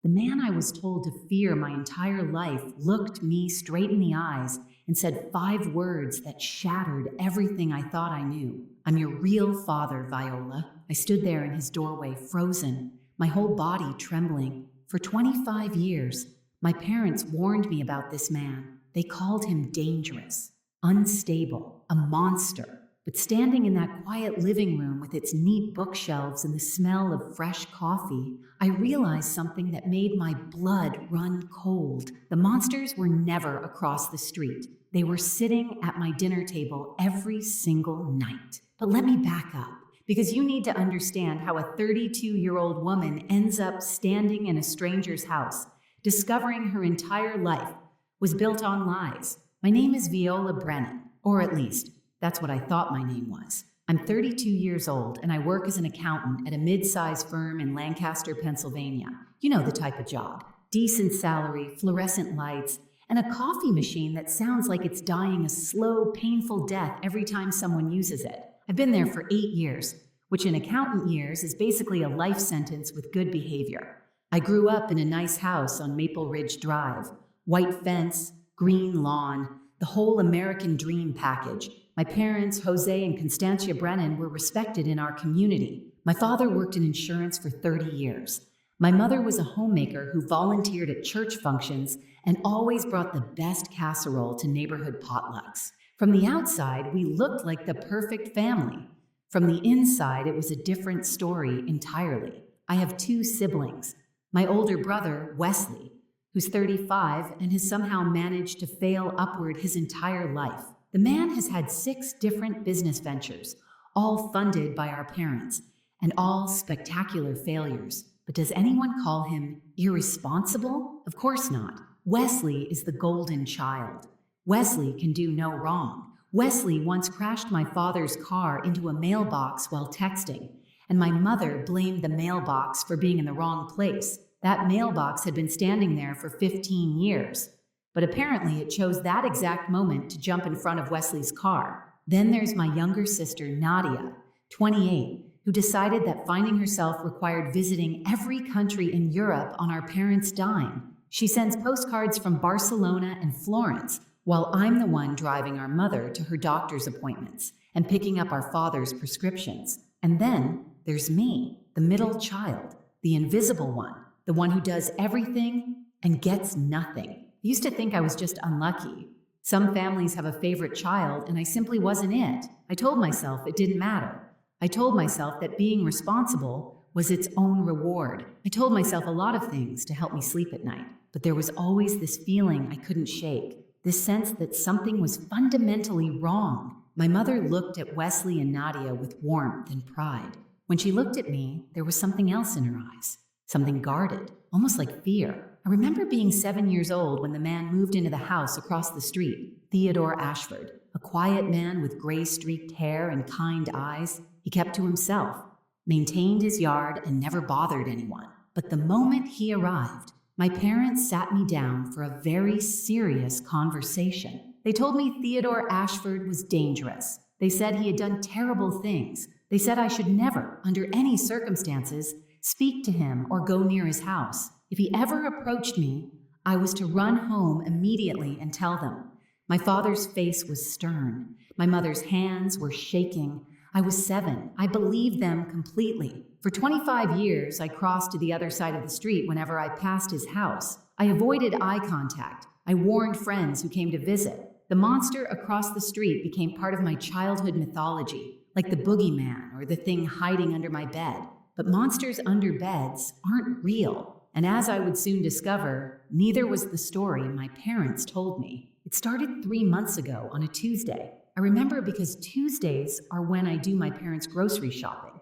The man I was told to fear my entire life looked me straight in the eyes and said 5 words that shattered everything I thought I knew. "I'm your real father, Viola." I stood there in his doorway, frozen, my whole body trembling. For 25 years, my parents warned me about this man. They called him dangerous, unstable, a monster. But standing in that quiet living room with its neat bookshelves and the smell of fresh coffee, I realized something that made my blood run cold. The monsters were never across the street. They were sitting at my dinner table every single night. But let me back up, because you need to understand how a 32-year-old woman ends up standing in a stranger's house, discovering her entire life was built on lies. My name is Viola Brennan, or at least, that's what I thought my name was. I'm 32 years old, and I work as an accountant at a mid-sized firm in Lancaster, Pennsylvania. You know the type of job. Decent salary, fluorescent lights, and a coffee machine that sounds like it's dying a slow, painful death every time someone uses it. I've been there for 8 years, which in accountant years is basically a life sentence with good behavior. I grew up in a nice house on Maple Ridge Drive. White fence, green lawn, the whole American dream package. My parents, Jose and Constancia Brennan, were respected in our community. My father worked in insurance for 30 years. My mother was a homemaker who volunteered at church functions and always brought the best casserole to neighborhood potlucks. From the outside, we looked like the perfect family. From the inside, it was a different story entirely. I have 2 siblings. My older brother, Wesley, who's 35 and has somehow managed to fail upward his entire life. The man has had 6 different business ventures, all funded by our parents, and all spectacular failures. But does anyone call him irresponsible? Of course not. Wesley is the golden child. Wesley can do no wrong. Wesley once crashed my father's car into a mailbox while texting, and my mother blamed the mailbox for being in the wrong place. That mailbox had been standing there for 15 years. But apparently it chose that exact moment to jump in front of Wesley's car. Then there's my younger sister, Nadia, 28, who decided that finding herself required visiting every country in Europe on our parents' dime. She sends postcards from Barcelona and Florence, while I'm the one driving our mother to her doctor's appointments and picking up our father's prescriptions. And then there's me, the middle child, the invisible one, the one who does everything and gets nothing. I used to think I was just unlucky. Some families have a favorite child, and I simply wasn't it. I told myself it didn't matter. I told myself that being responsible was its own reward. I told myself a lot of things to help me sleep at night, but there was always this feeling I couldn't shake, this sense that something was fundamentally wrong. My mother looked at Wesley and Nadia with warmth and pride. When she looked at me, there was something else in her eyes, something guarded, almost like fear. I remember being 7 years old when the man moved into the house across the street, Theodore Ashford, a quiet man with gray-streaked hair and kind eyes. He kept to himself, maintained his yard, and never bothered anyone. But the moment he arrived, my parents sat me down for a very serious conversation. They told me Theodore Ashford was dangerous. They said he had done terrible things. They said I should never, under any circumstances, speak to him or go near his house. If he ever approached me, I was to run home immediately and tell them. My father's face was stern. My mother's hands were shaking. I was 7. I believed them completely. For 25 years, I crossed to the other side of the street whenever I passed his house. I avoided eye contact. I warned friends who came to visit. The monster across the street became part of my childhood mythology, like the boogeyman or the thing hiding under my bed. But monsters under beds aren't real. And as I would soon discover, neither was the story my parents told me. It started 3 months ago on a Tuesday. I remember because Tuesdays are when I do my parents' grocery shopping.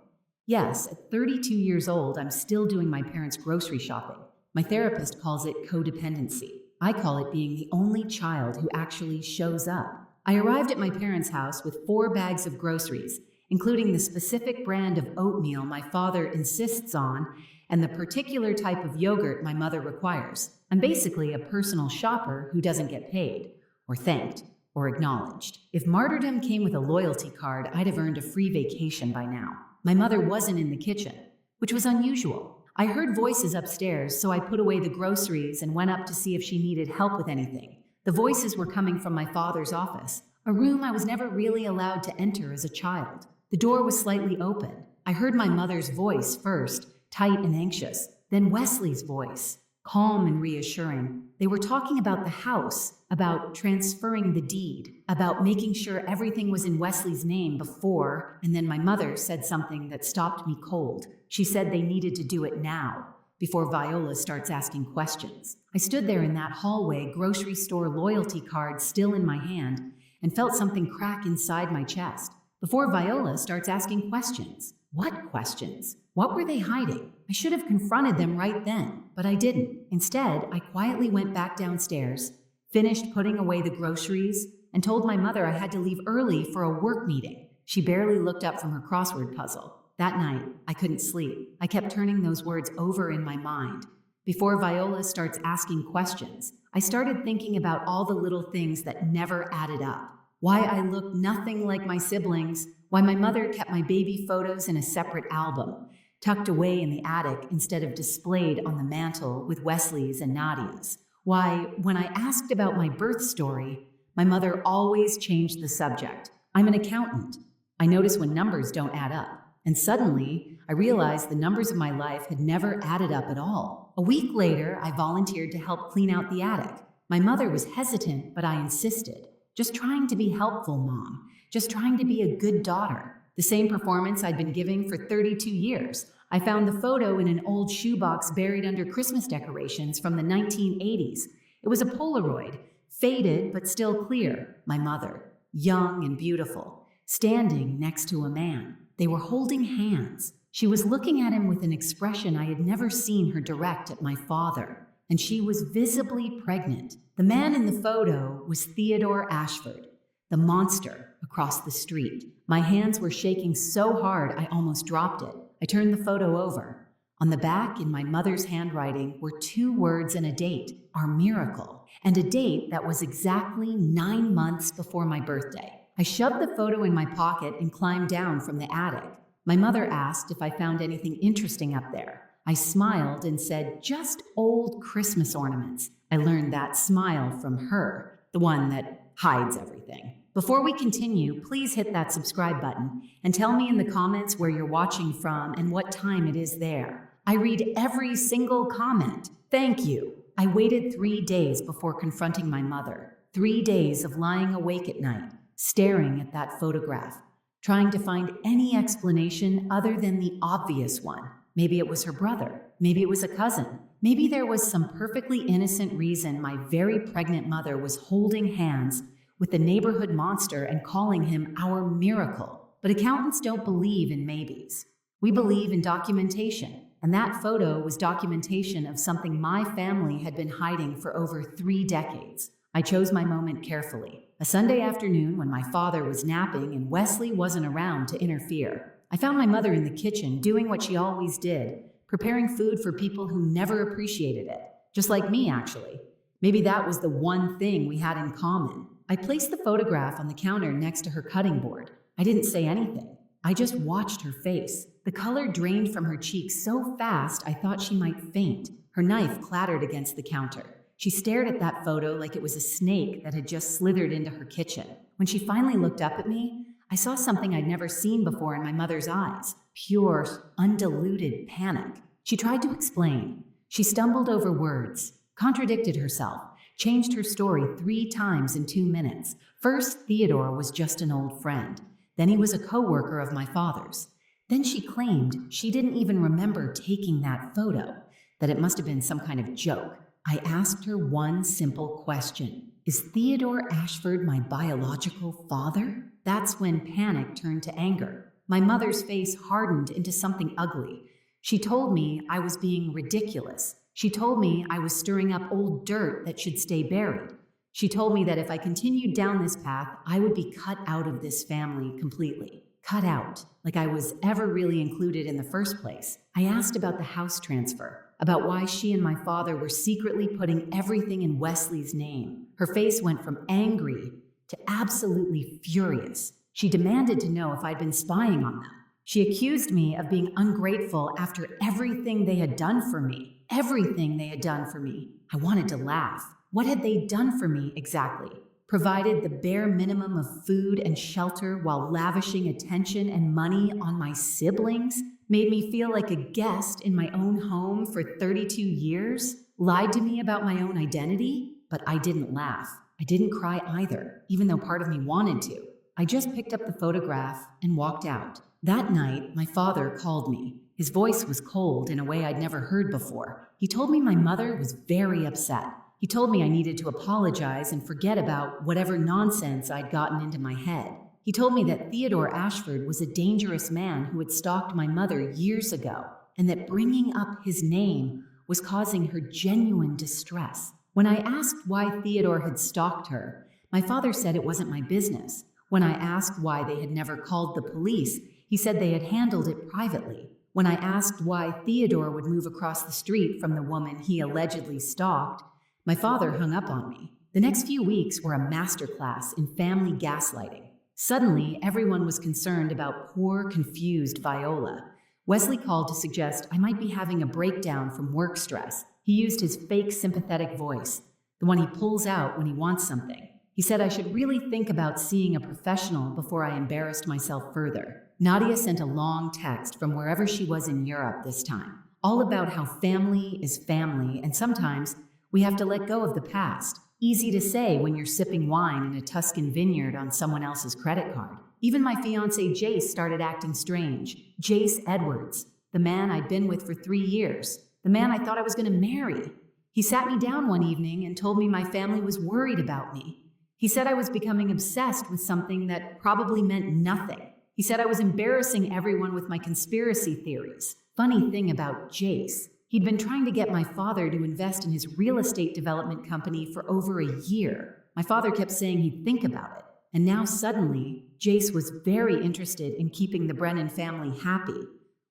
Yes, at 32 years old, I'm still doing my parents' grocery shopping. My therapist calls it codependency. I call it being the only child who actually shows up. I arrived at my parents' house with 4 bags of groceries, including the specific brand of oatmeal my father insists on and the particular type of yogurt my mother requires. I'm basically a personal shopper who doesn't get paid, or thanked, or acknowledged. If martyrdom came with a loyalty card, I'd have earned a free vacation by now. My mother wasn't in the kitchen, which was unusual. I heard voices upstairs, so I put away the groceries and went up to see if she needed help with anything. The voices were coming from my father's office, a room I was never really allowed to enter as a child. The door was slightly open. I heard my mother's voice first, tight and anxious, then Wesley's voice, calm and reassuring. They were talking about the house, about transferring the deed, about making sure everything was in Wesley's name before, and then my mother said something that stopped me cold. She said they needed to do it now, before Viola starts asking questions. I stood there in that hallway, grocery store loyalty card still in my hand, and felt something crack inside my chest. Before Viola starts asking questions. What questions? What were they hiding? I should have confronted them right then, but I didn't. Instead, I quietly went back downstairs, finished putting away the groceries, and told my mother I had to leave early for a work meeting. She barely looked up from her crossword puzzle. That night, I couldn't sleep. I kept turning those words over in my mind. Before Viola starts asking questions, I started thinking about all the little things that never added up. Why I looked nothing like my siblings, why my mother kept my baby photos in a separate album, tucked away in the attic instead of displayed on the mantle with Wesley's and Nadia's. Why, when I asked about my birth story, my mother always changed the subject. I'm an accountant. I notice when numbers don't add up. And suddenly, I realized the numbers of my life had never added up at all. A week later, I volunteered to help clean out the attic. My mother was hesitant, but I insisted. Just trying to be helpful, Mom. Just trying to be a good daughter. The same performance I'd been giving for 32 years. I found the photo in an old shoebox buried under Christmas decorations from the 1980s. It was a Polaroid, faded but still clear. My mother, young and beautiful, standing next to a man. They were holding hands. She was looking at him with an expression I had never seen her direct at my father, and she was visibly pregnant. The man in the photo was Theodore Ashford, the monster across the street. My hands were shaking so hard I almost dropped it. I turned the photo over. On the back, in my mother's handwriting, were 2 words and a date, our miracle, and a date that was exactly 9 months before my birthday. I shoved the photo in my pocket and climbed down from the attic. My mother asked if I found anything interesting up there. I smiled and said, just old Christmas ornaments. I learned that smile from her, the one that hides everything. Before we continue, please hit that subscribe button and tell me in the comments where you're watching from and what time it is there. I read every single comment. Thank you. I waited 3 days before confronting my mother. 3 days of lying awake at night, staring at that photograph, trying to find any explanation other than the obvious one. Maybe it was her brother. Maybe it was a cousin. Maybe there was some perfectly innocent reason my very pregnant mother was holding hands with the neighborhood monster and calling him our miracle. But accountants don't believe in maybes. We believe in documentation, and that photo was documentation of something my family had been hiding for over 3 decades. I chose my moment carefully. A Sunday afternoon when my father was napping and Wesley wasn't around to interfere. I found my mother in the kitchen doing what she always did, preparing food for people who never appreciated it. Just like me, actually. Maybe that was the one thing we had in common. I placed the photograph on the counter next to her cutting board. I didn't say anything. I just watched her face. The color drained from her cheeks so fast I thought she might faint. Her knife clattered against the counter. She stared at that photo like it was a snake that had just slithered into her kitchen. When she finally looked up at me, I saw something I'd never seen before in my mother's eyes. Pure, undiluted panic. She tried to explain. She stumbled over words, contradicted herself, changed her story 3 times in 2 minutes. First, Theodore was just an old friend. Then he was a coworker of my father's. Then she claimed she didn't even remember taking that photo, that it must have been some kind of joke. I asked her one simple question. Is Theodore Ashford my biological father? That's when panic turned to anger. My mother's face hardened into something ugly. She told me I was being ridiculous. She told me I was stirring up old dirt that should stay buried. She told me that if I continued down this path, I would be cut out of this family completely. Cut out, like I was ever really included in the first place. I asked about the house transfer, about why she and my father were secretly putting everything in Wesley's name. Her face went from angry to absolutely furious. She demanded to know if I'd been spying on them. She accused me of being ungrateful after everything they had done for me. Everything they had done for me. I wanted to laugh. What had they done for me exactly? Provided the bare minimum of food and shelter while lavishing attention and money on my siblings? Made me feel like a guest in my own home for 32 years? Lied to me about my own identity? But I didn't laugh. I didn't cry either, even though part of me wanted to. I just picked up the photograph and walked out. That night, my father called me. His voice was cold in a way I'd never heard before. He told me my mother was very upset. He told me I needed to apologize and forget about whatever nonsense I'd gotten into my head. He told me that Theodore Ashford was a dangerous man who had stalked my mother years ago, and that bringing up his name was causing her genuine distress. When I asked why Theodore had stalked her, my father said it wasn't my business. When I asked why they had never called the police, he said they had handled it privately. When I asked why Theodore would move across the street from the woman he allegedly stalked, my father hung up on me. The next few weeks were a masterclass in family gaslighting. Suddenly, everyone was concerned about poor, confused Viola. Wesley called to suggest I might be having a breakdown from work stress. He used his fake sympathetic voice, the one he pulls out when he wants something. He said I should really think about seeing a professional before I embarrassed myself further. Nadia sent a long text from wherever she was in Europe this time, all about how family is family and sometimes we have to let go of the past. Easy to say when you're sipping wine in a Tuscan vineyard on someone else's credit card. Even my fiancé Jace started acting strange. Jace Edwards, the man I'd been with for 3 years, the man I thought I was going to marry. He sat me down one evening and told me my family was worried about me. He said I was becoming obsessed with something that probably meant nothing. He said I was embarrassing everyone with my conspiracy theories. Funny thing about Jace, he'd been trying to get my father to invest in his real estate development company for over a year. My father kept saying he'd think about it. And now suddenly, Jace was very interested in keeping the Brennan family happy.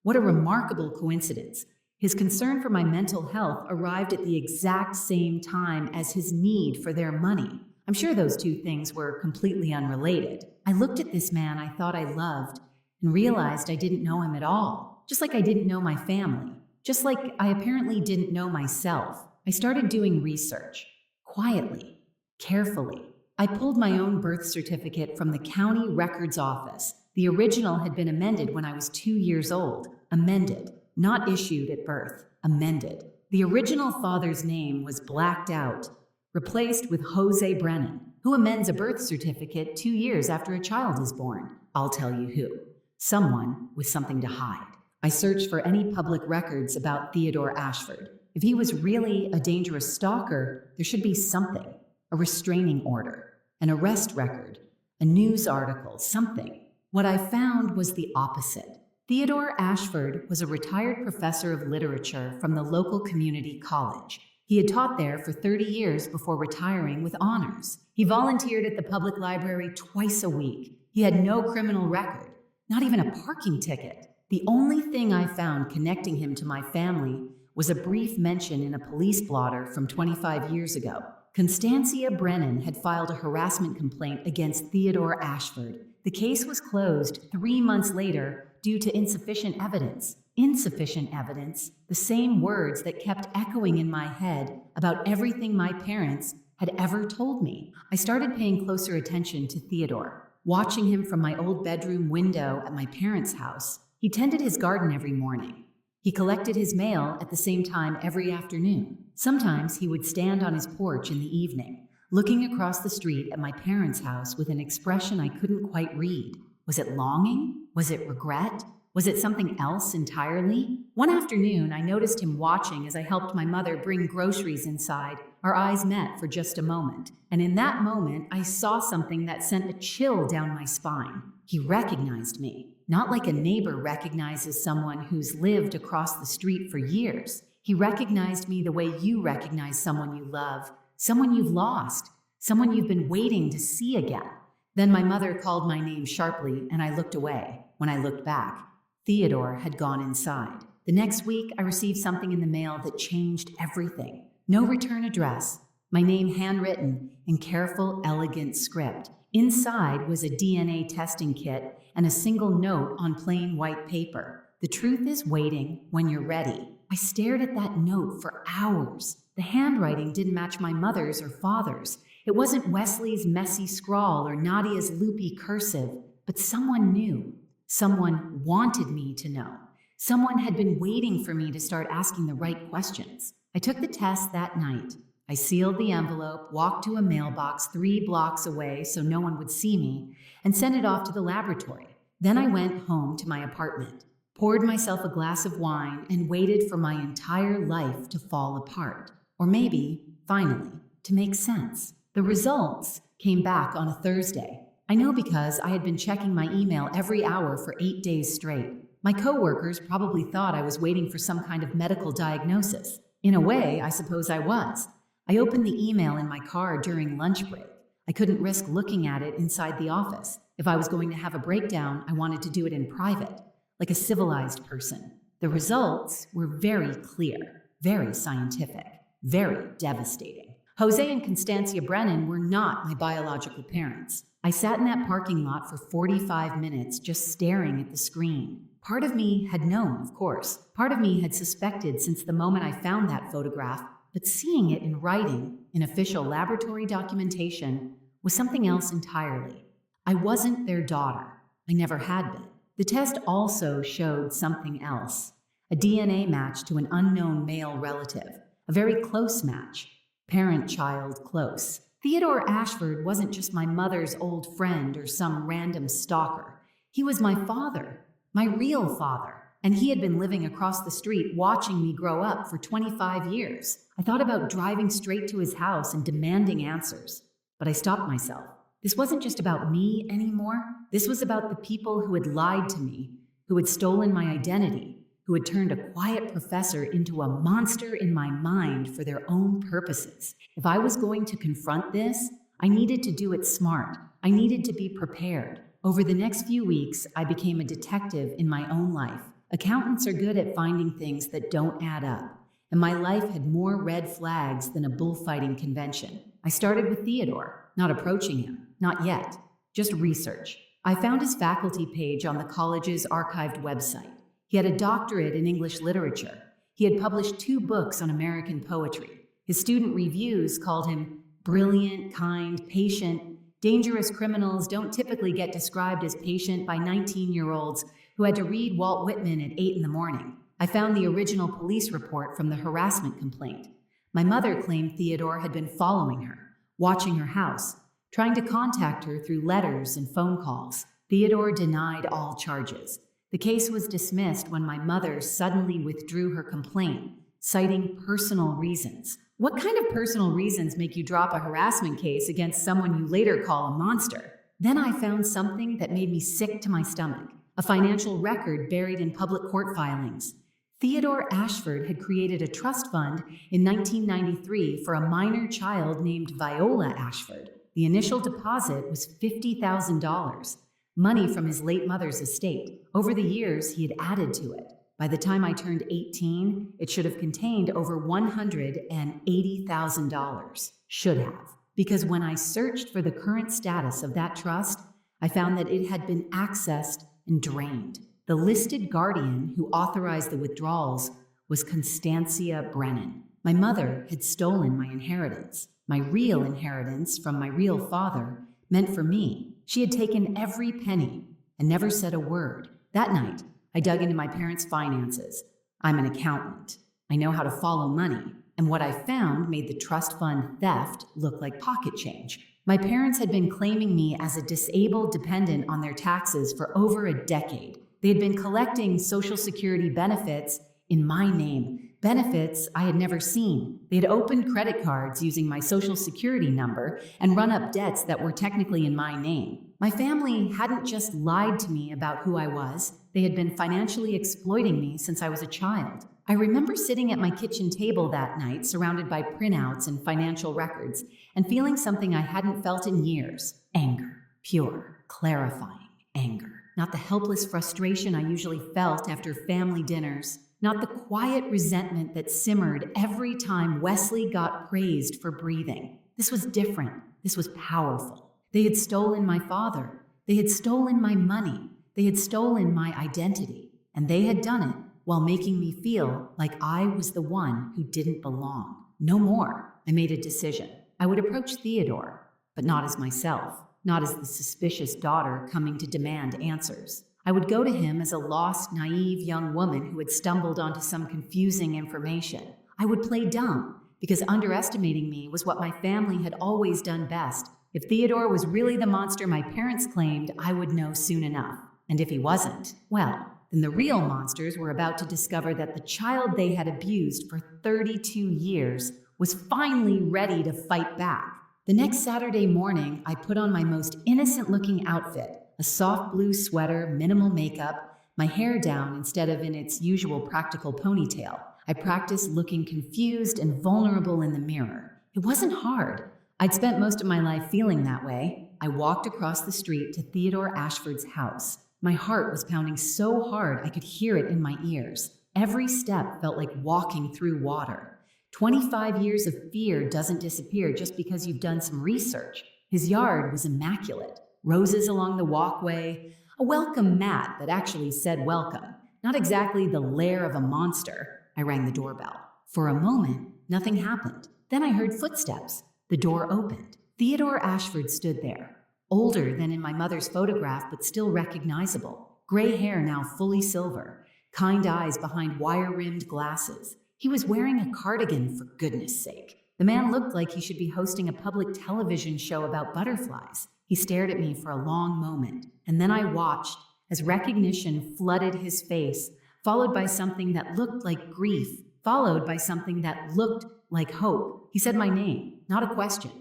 What a remarkable coincidence. His concern for my mental health arrived at the exact same time as his need for their money. I'm sure those two things were completely unrelated. I looked at this man I thought I loved and realized I didn't know him at all, just like I didn't know my family. Just like I apparently didn't know myself. I started doing research. Quietly. Carefully. I pulled my own birth certificate from the county records office. The original had been amended when I was 2 years old. Amended. Not issued at birth. Amended. The original father's name was blacked out, replaced with Jose Brennan. Who amends a birth certificate 2 years after a child is born? I'll tell you who. Someone with something to hide. I searched for any public records about Theodore Ashford. If he was really a dangerous stalker, there should be something. A restraining order, an arrest record, a news article, something. What I found was the opposite. Theodore Ashford was a retired professor of literature from the local community college. He had taught there for 30 years before retiring with honors. He volunteered at the public library twice a week. He had no criminal record, not even a parking ticket. The only thing I found connecting him to my family was a brief mention in a police blotter from 25 years ago. Constancia Brennan had filed a harassment complaint against Theodore Ashford. The case was closed 3 months later due to insufficient evidence. Insufficient evidence, the same words that kept echoing in my head about everything my parents had ever told me. I started paying closer attention to Theodore, watching him from my old bedroom window at my parents' house. He tended his garden every morning. He collected his mail at the same time every afternoon. Sometimes he would stand on his porch in the evening, looking across the street at my parents' house with an expression I couldn't quite read. Was it longing? Was it regret? Was it something else entirely? One afternoon, I noticed him watching as I helped my mother bring groceries inside. Our eyes met for just a moment, and in that moment, I saw something that sent a chill down my spine. He recognized me, not like a neighbor recognizes someone who's lived across the street for years. He recognized me the way you recognize someone you love, someone you've lost, someone you've been waiting to see again. Then my mother called my name sharply, and I looked away. When I looked back, Theodore had gone inside. The next week, I received something in the mail that changed everything. No return address, my name handwritten in careful, elegant script. Inside was a DNA testing kit and a single note on plain white paper. The truth is waiting when you're ready. I stared at that note for hours. The handwriting didn't match my mother's or father's. It wasn't Wesley's messy scrawl or Nadia's loopy cursive, but someone knew. Someone wanted me to know. Someone had been waiting for me to start asking the right questions. I took the test that night. I sealed the envelope, walked to a mailbox 3 blocks away so no one would see me, and sent it off to the laboratory. Then I went home to my apartment, poured myself a glass of wine, and waited for my entire life to fall apart. Or maybe, finally, to make sense. The results came back on a Thursday. I know because I had been checking my email every hour for 8 days straight. My coworkers probably thought I was waiting for some kind of medical diagnosis. In a way, I suppose I was. I opened the email in my car during lunch break. I couldn't risk looking at it inside the office. If I was going to have a breakdown, I wanted to do it in private, like a civilized person. The results were very clear, very scientific, very devastating. Jose and Constancia Brennan were not my biological parents. I sat in that parking lot for 45 minutes just staring at the screen. Part of me had known, of course. Part of me had suspected since the moment I found that photograph, but seeing it in writing, in official laboratory documentation, was something else entirely. I wasn't their daughter. I never had been. The test also showed something else. A DNA match to an unknown male relative. A very close match. Parent-child close. Theodore Ashford wasn't just my mother's old friend or some random stalker. He was my father, my real father. And he had been living across the street watching me grow up for 25 years. I thought about driving straight to his house and demanding answers. But I stopped myself. This wasn't just about me anymore. This was about the people who had lied to me, who had stolen my identity, who had turned a quiet professor into a monster in my mind for their own purposes. If I was going to confront this, I needed to do it smart. I needed to be prepared. Over the next few weeks, I became a detective in my own life. Accountants are good at finding things that don't add up, and my life had more red flags than a bullfighting convention. I started with Theodore, not approaching him, not yet, just research. I found his faculty page on the college's archived website. He had a doctorate in English literature. He had published 2 books on American poetry. His student reviews called him brilliant, kind, patient. Dangerous criminals don't typically get described as patient by 19-year-olds who had to read Walt Whitman at 8 in the morning. I found the original police report from the harassment complaint. My mother claimed Theodore had been following her, watching her house, trying to contact her through letters and phone calls. Theodore denied all charges. The case was dismissed when my mother suddenly withdrew her complaint, citing personal reasons. What kind of personal reasons make you drop a harassment case against someone you later call a monster? Then I found something that made me sick to my stomach. A financial record buried in public court filings. Theodore Ashford had created a trust fund in 1993 for a minor child named Viola Ashford. The initial deposit was $50,000, money from his late mother's estate. Over the years, he had added to it. By the time I turned 18, it should have contained over $180,000. Should have. Because when I searched for the current status of that trust, I found that it had been accessed and drained. The listed guardian who authorized the withdrawals was Constancia Brennan. My mother had stolen my inheritance. My real inheritance from my real father meant for me. She had taken every penny and never said a word. That night, I dug into my parents' finances. I'm an accountant. I know how to follow money. And what I found made the trust fund theft look like pocket change. My parents had been claiming me as a disabled dependent on their taxes for over a decade. They had been collecting Social Security benefits in my name, benefits I had never seen. They had opened credit cards using my Social Security number and run up debts that were technically in my name. My family hadn't just lied to me about who I was, they had been financially exploiting me since I was a child. I remember sitting at my kitchen table that night, surrounded by printouts and financial records, and feeling something I hadn't felt in years. Anger. Pure, clarifying anger. Not the helpless frustration I usually felt after family dinners. Not the quiet resentment that simmered every time Wesley got praised for breathing. This was different. This was powerful. They had stolen my father. They had stolen my money. They had stolen my identity. And they had done it while making me feel like I was the one who didn't belong. No more. I made a decision. I would approach Theodore, but not as myself, not as the suspicious daughter coming to demand answers. I would go to him as a lost, naive young woman who had stumbled onto some confusing information. I would play dumb, because underestimating me was what my family had always done best. If Theodore was really the monster my parents claimed, I would know soon enough. And if he wasn't, well, then the real monsters were about to discover that the child they had abused for 32 years was finally ready to fight back. The next Saturday morning, I put on my most innocent-looking outfit, a soft blue sweater, minimal makeup, my hair down instead of in its usual practical ponytail. I practiced looking confused and vulnerable in the mirror. It wasn't hard. I'd spent most of my life feeling that way. I walked across the street to Theodore Ashford's house. My heart was pounding so hard I could hear it in my ears. Every step felt like walking through water. 25 years of fear doesn't disappear just because you've done some research. His yard was immaculate. Roses along the walkway, a welcome mat that actually said welcome. Not exactly the lair of a monster. I rang the doorbell. For a moment, nothing happened. Then I heard footsteps. The door opened. Theodore Ashford stood there. Older than in my mother's photograph, but still recognizable. Gray hair now fully silver. Kind eyes behind wire-rimmed glasses. He was wearing a cardigan, for goodness sake. The man looked like he should be hosting a public television show about butterflies. He stared at me for a long moment, and then I watched as recognition flooded his face, followed by something that looked like grief, followed by something that looked like hope. He said my name, not a question,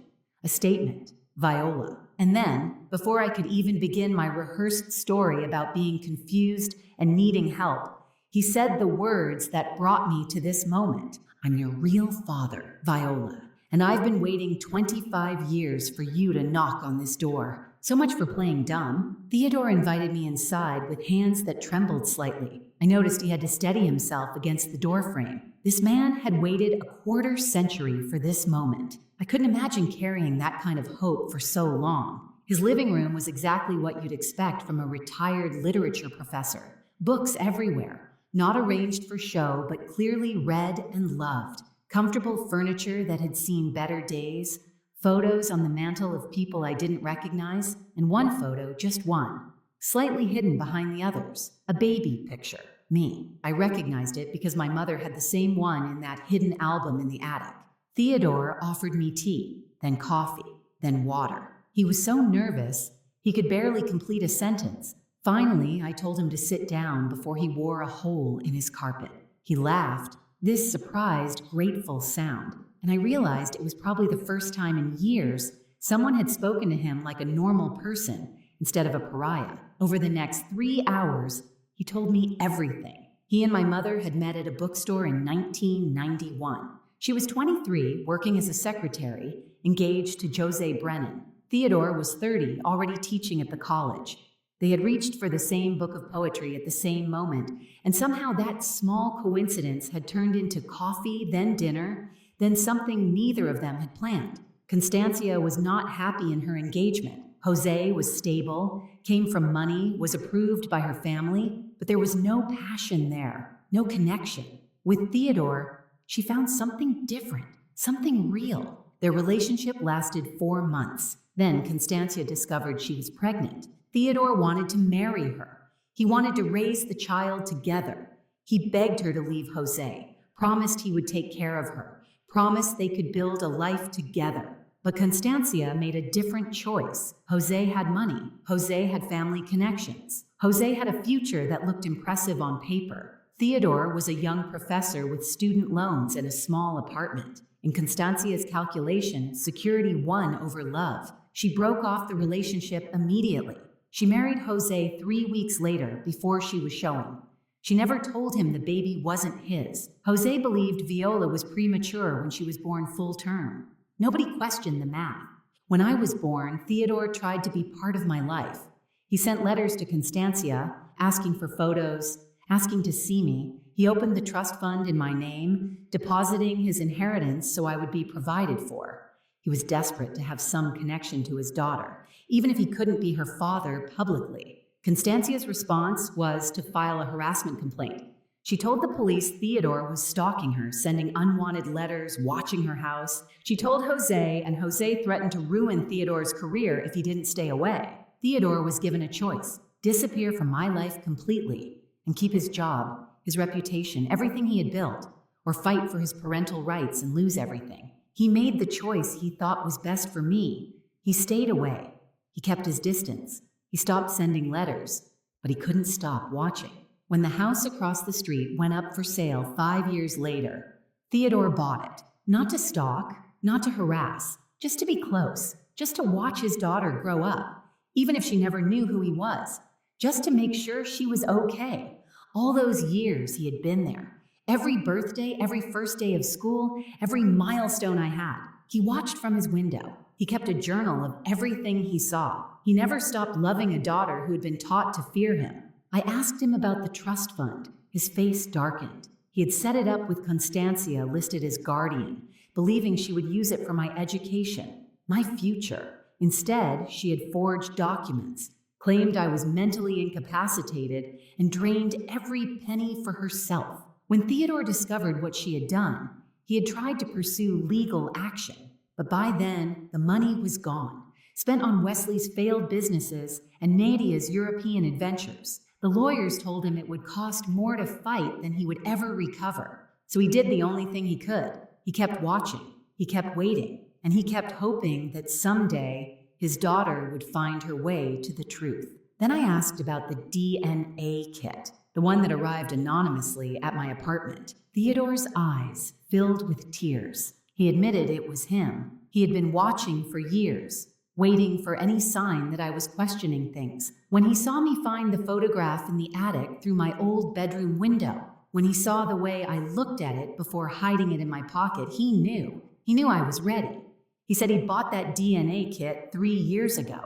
a statement, Viola. And then, before I could even begin my rehearsed story about being confused and needing help, he said the words that brought me to this moment. I'm your real father, Viola, and I've been waiting 25 years for you to knock on this door. So much for playing dumb. Theodore invited me inside with hands that trembled slightly. I noticed he had to steady himself against the doorframe. This man had waited a quarter century for this moment. I couldn't imagine carrying that kind of hope for so long. His living room was exactly what you'd expect from a retired literature professor. Books everywhere, not arranged for show, but clearly read and loved. Comfortable furniture that had seen better days. Photos on the mantle of people I didn't recognize, and one photo, just one, slightly hidden behind the others. A baby picture. Me. I recognized it because my mother had the same one in that hidden album in the attic. Theodore offered me tea, then coffee, then water. He was so nervous, he could barely complete a sentence. Finally, I told him to sit down before he wore a hole in his carpet. He laughed, this surprised, grateful sound, and I realized it was probably the first time in years someone had spoken to him like a normal person instead of a pariah. Over the next 3 hours, he told me everything. He and my mother had met at a bookstore in 1991. She was 23, working as a secretary, engaged to Jose Brennan. Theodore was 30, already teaching at the college. They had reached for the same book of poetry at the same moment, and somehow that small coincidence had turned into coffee, then dinner, then something neither of them had planned. Constancia was not happy in her engagement. Jose was stable, came from money, was approved by her family, but there was no passion there, no connection. With Theodore, she found something different, something real. Their relationship lasted 4 months. Then Constancia discovered she was pregnant. Theodore wanted to marry her. He wanted to raise the child together. He begged her to leave Jose, promised he would take care of her, promised they could build a life together. But Constancia made a different choice. Jose had money. Jose had family connections. Jose had a future that looked impressive on paper. Theodore was a young professor with student loans and a small apartment. In Constancia's calculation, security won over love. She broke off the relationship immediately. She married Jose 3 weeks later, before she was showing. She never told him the baby wasn't his. Jose believed Viola was premature when she was born full term. Nobody questioned the math. When I was born, Theodore tried to be part of my life. He sent letters to Constancia, asking for photos, asking to see me. He opened the trust fund in my name, depositing his inheritance so I would be provided for. He was desperate to have some connection to his daughter, even if he couldn't be her father publicly. Constancia's response was to file a harassment complaint. She told the police Theodore was stalking her, sending unwanted letters, watching her house. She told Jose, and Jose threatened to ruin Theodore's career if he didn't stay away. Theodore was given a choice: disappear from my life completely and keep his job, his reputation, everything he had built, or fight for his parental rights and lose everything. He made the choice he thought was best for me. He stayed away. He kept his distance. He stopped sending letters, but he couldn't stop watching. When the house across the street went up for sale 5 years later, Theodore bought it. Not to stalk, not to harass, just to be close, just to watch his daughter grow up, even if she never knew who he was, just to make sure she was okay. All those years he had been there. Every birthday, every first day of school, every milestone I had, he watched from his window. He kept a journal of everything he saw. He never stopped loving a daughter who had been taught to fear him. I asked him about the trust fund. His face darkened. He had set it up with Constancia listed as guardian, believing she would use it for my education, my future. Instead, she had forged documents, claimed I was mentally incapacitated, and drained every penny for herself. When Theodore discovered what she had done, he had tried to pursue legal action, but by then, the money was gone, spent on Wesley's failed businesses and Nadia's European adventures. The lawyers told him it would cost more to fight than he would ever recover. So he did the only thing he could. He kept watching, he kept waiting, and he kept hoping that someday his daughter would find her way to the truth. Then I asked about the DNA kit, the one that arrived anonymously at my apartment. Theodore's eyes filled with tears. He admitted it was him. He had been watching for years, waiting for any sign that I was questioning things. When he saw me find the photograph in the attic through my old bedroom window, when he saw the way I looked at it before hiding it in my pocket, he knew. He knew I was ready. He said he'd bought that DNA kit 3 years ago.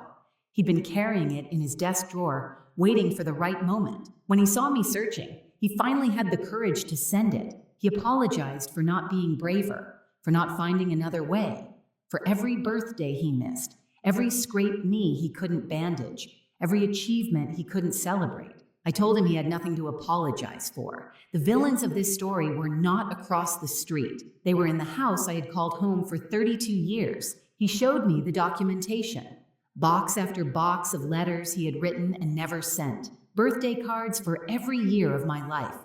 He'd been carrying it in his desk drawer, waiting for the right moment. When he saw me searching, he finally had the courage to send it. He apologized for not being braver, for not finding another way, for every birthday he missed, every scraped knee he couldn't bandage, every achievement he couldn't celebrate. I told him he had nothing to apologize for. The villains of this story were not across the street. They were in the house I had called home for 32 years. He showed me the documentation. Box after box of letters he had written and never sent. Birthday cards for every year of my life.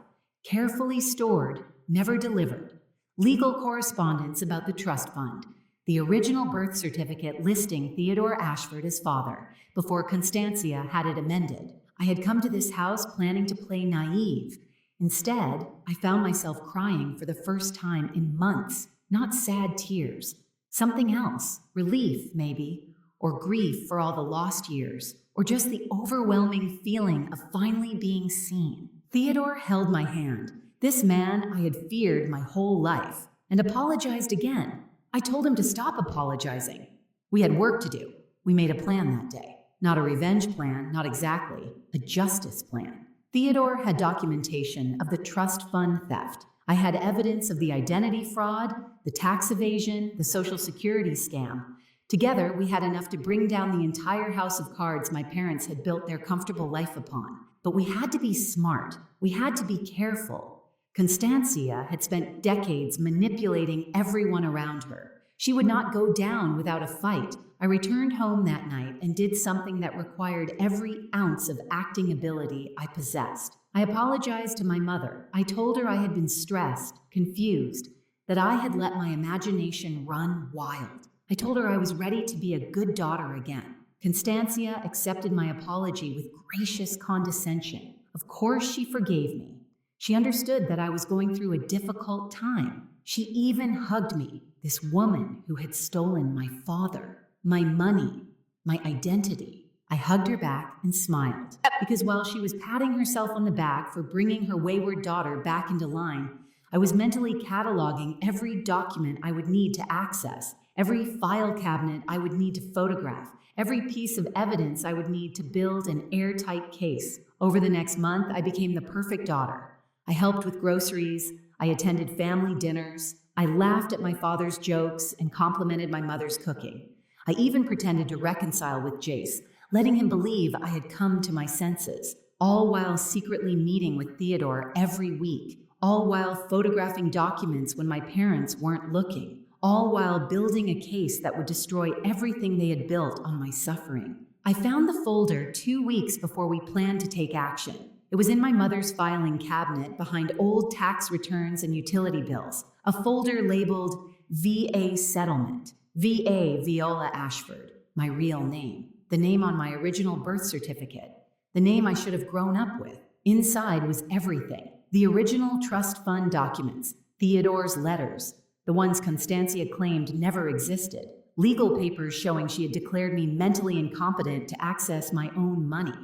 Carefully stored, never delivered. Legal correspondence about the trust fund. The original birth certificate listing Theodore Ashford as father before Constancia had it amended. I had come to this house planning to play naive. Instead, I found myself crying for the first time in months, not sad tears. Something else, relief maybe, or grief for all the lost years, or just the overwhelming feeling of finally being seen. Theodore held my hand, this man I had feared my whole life, and apologized again. I told him to stop apologizing. We had work to do. We made a plan that day. Not a revenge plan, not exactly, a justice plan. Theodore had documentation of the trust fund theft. I had evidence of the identity fraud, the tax evasion, the Social Security scam. Together, we had enough to bring down the entire house of cards my parents had built their comfortable life upon. But we had to be smart. We had to be careful. Constancia had spent decades manipulating everyone around her. She would not go down without a fight. I returned home that night and did something that required every ounce of acting ability I possessed. I apologized to my mother. I told her I had been stressed, confused, that I had let my imagination run wild. I told her I was ready to be a good daughter again. Constancia accepted my apology with gracious condescension. Of course, she forgave me. She understood that I was going through a difficult time. She even hugged me, this woman who had stolen my father, my money, my identity. I hugged her back and smiled, because while she was patting herself on the back for bringing her wayward daughter back into line, I was mentally cataloging every document I would need to access, every file cabinet I would need to photograph, every piece of evidence I would need to build an airtight case. Over the next month, I became the perfect daughter. I helped with groceries, I attended family dinners, I laughed at my father's jokes and complimented my mother's cooking. I even pretended to reconcile with Jace, letting him believe I had come to my senses, all while secretly meeting with Theodore every week, all while photographing documents when my parents weren't looking, all while building a case that would destroy everything they had built on my suffering. I found the folder 2 weeks before we planned to take action. It was in my mother's filing cabinet behind old tax returns and utility bills, a folder labeled VA Settlement, VA Viola Ashford, my real name, the name on my original birth certificate, the name I should have grown up with. Inside was everything: the original trust fund documents, Theodore's letters, the ones Constantia claimed never existed, legal papers showing she had declared me mentally incompetent to access my own money,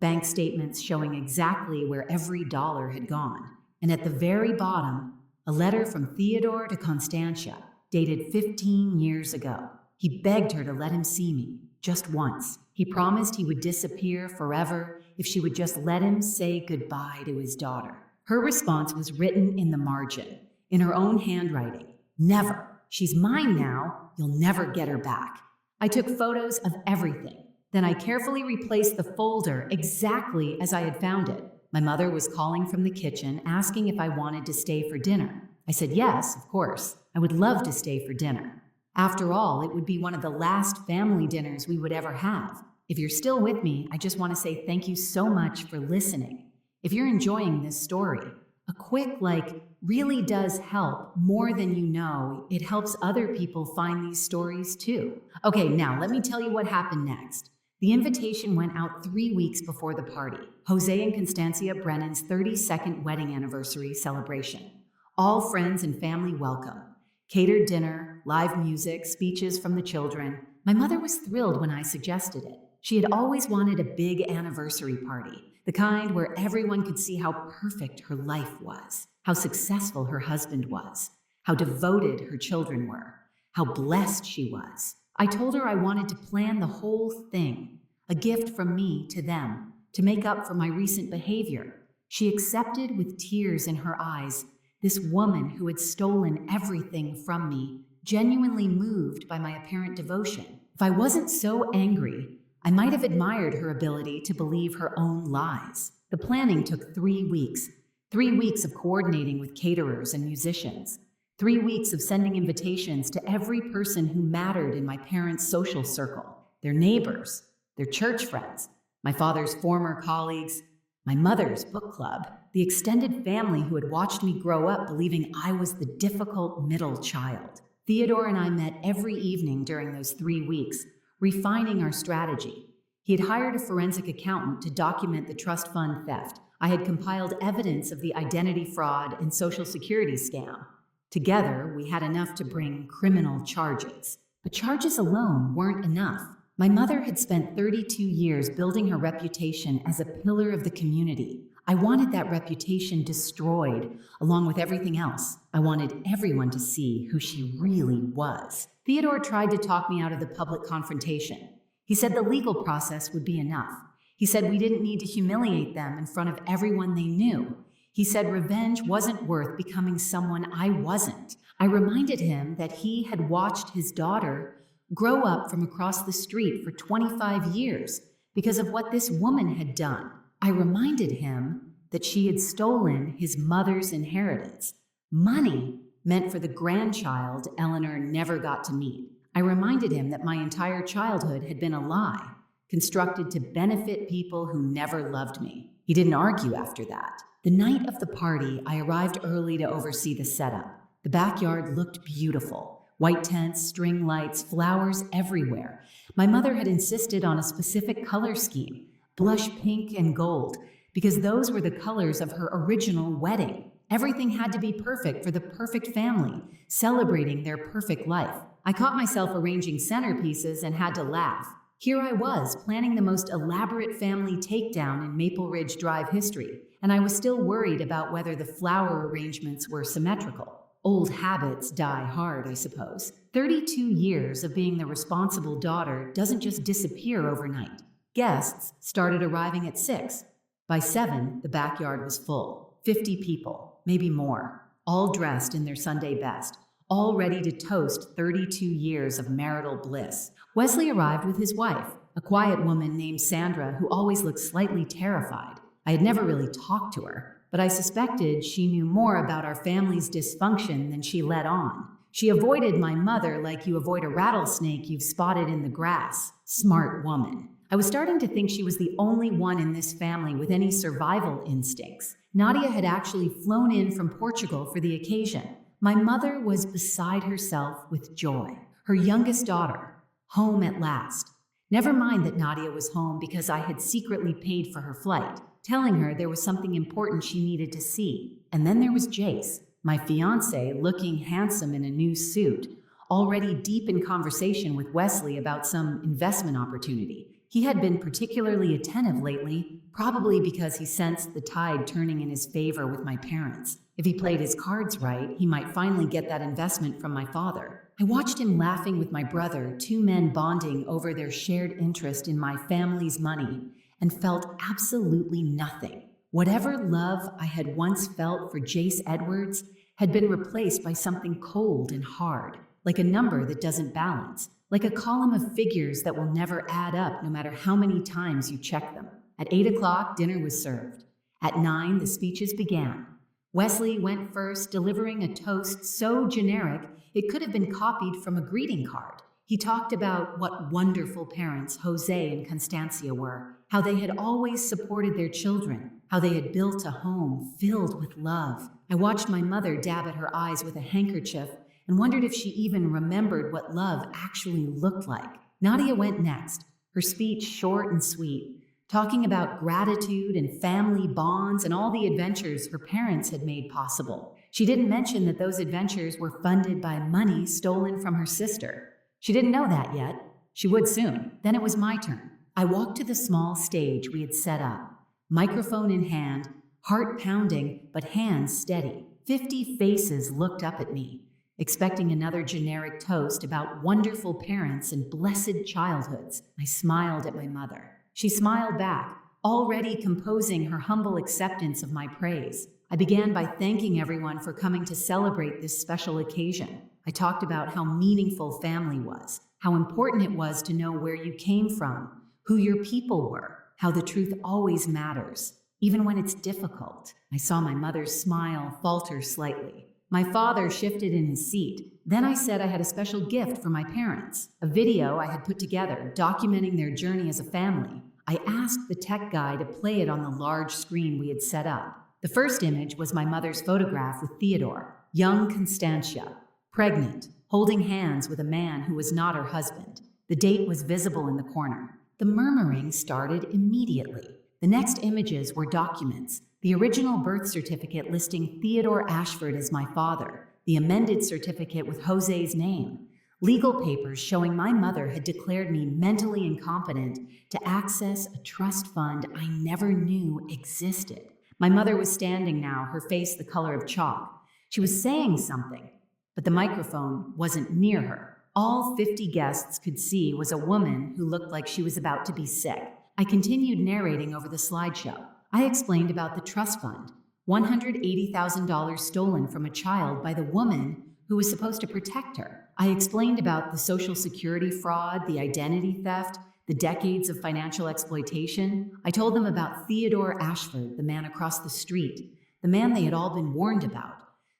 bank statements showing exactly where every dollar had gone, and at the very bottom, a letter from Theodore to Constantia, dated 15 years ago. He begged her to let him see me, just once. He promised he would disappear forever if she would just let him say goodbye to his daughter. Her response was written in the margin, in her own handwriting. Never. She's mine now. You'll never get her back. I took photos of everything. Then I carefully replaced the folder exactly as I had found it. My mother was calling from the kitchen, asking if I wanted to stay for dinner. I said yes, of course. I would love to stay for dinner. After all, it would be one of the last family dinners we would ever have. If you're still with me, I just want to say thank you so much for listening. If you're enjoying this story, a quick like really does help more than you know. It helps other people find these stories too. Okay, now let me tell you what happened next. The invitation went out 3 weeks before the party, Jose and Constancia Brennan's 32nd wedding anniversary celebration. All friends and family welcome. Catered dinner, live music, speeches from the children. My mother was thrilled when I suggested it. She had always wanted a big anniversary party, the kind where everyone could see how perfect her life was, how successful her husband was, how devoted her children were, how blessed she was. I told her I wanted to plan the whole thing, a gift from me to them, to make up for my recent behavior. She accepted with tears in her eyes, this woman who had stolen everything from me, genuinely moved by my apparent devotion. If I wasn't so angry, I might have admired her ability to believe her own lies. The planning took 3 weeks. 3 weeks of coordinating with caterers and musicians. 3 weeks of sending invitations to every person who mattered in my parents' social circle, their neighbors, their church friends, my father's former colleagues, my mother's book club, the extended family who had watched me grow up believing I was the difficult middle child. Theodore and I met every evening during those 3 weeks, refining our strategy. He had hired a forensic accountant to document the trust fund theft. I had compiled evidence of the identity fraud and social security scam. Together, we had enough to bring criminal charges. But charges alone weren't enough. My mother had spent 32 years building her reputation as a pillar of the community. I wanted that reputation destroyed, along with everything else. I wanted everyone to see who she really was. Theodore tried to talk me out of the public confrontation. He said the legal process would be enough. He said we didn't need to humiliate them in front of everyone they knew. He said revenge wasn't worth becoming someone I wasn't. I reminded him that he had watched his daughter grow up from across the street for 25 years because of what this woman had done. I reminded him that she had stolen his mother's inheritance, money meant for the grandchild Eleanor never got to meet. I reminded him that my entire childhood had been a lie, constructed to benefit people who never loved me. He didn't argue after that. The night of the party, I arrived early to oversee the setup. The backyard looked beautiful. White tents, string lights, flowers everywhere. My mother had insisted on a specific color scheme, blush pink and gold, because those were the colors of her original wedding. Everything had to be perfect for the perfect family, celebrating their perfect life. I caught myself arranging centerpieces and had to laugh. Here I was, planning the most elaborate family takedown in Maple Ridge Drive history, and I was still worried about whether the flower arrangements were symmetrical. Old habits die hard, I suppose. 32 years of being the responsible daughter doesn't just disappear overnight. Guests started arriving at 6. By 7, the backyard was full. 50 people, maybe more, all dressed in their Sunday best, all ready to toast 32 years of marital bliss. Wesley arrived with his wife, a quiet woman named Sandra who always looked slightly terrified. I had never really talked to her, but I suspected she knew more about our family's dysfunction than she let on. She avoided my mother like you avoid a rattlesnake you've spotted in the grass. Smart woman. I was starting to think she was the only one in this family with any survival instincts. Nadia had actually flown in from Portugal for the occasion. My mother was beside herself with joy. Her youngest daughter, home at last. Never mind that Nadia was home because I had secretly paid for her flight, telling her there was something important she needed to see. And then there was Jace, my fiancé, looking handsome in a new suit, already deep in conversation with Wesley about some investment opportunity. He had been particularly attentive lately, probably because he sensed the tide turning in his favor with my parents. If he played his cards right, he might finally get that investment from my father. I watched him laughing with my brother, two men bonding over their shared interest in my family's money, and felt absolutely nothing. Whatever love I had once felt for Jace Edwards had been replaced by something cold and hard, like a number that doesn't balance, like a column of figures that will never add up no matter how many times you check them. At 8 o'clock, dinner was served. At 9, the speeches began. Wesley went first, delivering a toast so generic it could have been copied from a greeting card. He talked about what wonderful parents Jose and Constancia were, how they had always supported their children, how they had built a home filled with love. I watched my mother dab at her eyes with a handkerchief and wondered if she even remembered what love actually looked like. Nadia went next, her speech short and sweet, talking about gratitude and family bonds and all the adventures her parents had made possible. She didn't mention that those adventures were funded by money stolen from her sister. She didn't know that yet. She would soon. Then it was my turn. I walked to the small stage we had set up, microphone in hand, heart pounding, but hands steady. 50 faces looked up at me, expecting another generic toast about wonderful parents and blessed childhoods. I smiled at my mother. She smiled back, already composing her humble acceptance of my praise. I began by thanking everyone for coming to celebrate this special occasion. I talked about how meaningful family was, how important it was to know where you came from, who your people were, how the truth always matters, even when it's difficult. I saw my mother's smile falter slightly. My father shifted in his seat. Then I said I had a special gift for my parents, a video I had put together documenting their journey as a family. I asked the tech guy to play it on the large screen we had set up. The first image was my mother's photograph with Theodore, young Constantia, pregnant, holding hands with a man who was not her husband. The date was visible in the corner. The murmuring started immediately. The next images were documents. The original birth certificate listing Theodore Ashford as my father, the amended certificate with Jose's name, legal papers showing my mother had declared me mentally incompetent to access a trust fund I never knew existed. My mother was standing now, her face the color of chalk. She was saying something, but the microphone wasn't near her. All 50 guests could see was a woman who looked like she was about to be sick. I continued narrating over the slideshow. I explained about the trust fund, $180,000 stolen from a child by the woman who was supposed to protect her. I explained about the Social Security fraud, the identity theft, the decades of financial exploitation. I told them about Theodore Ashford, the man across the street, the man they had all been warned about,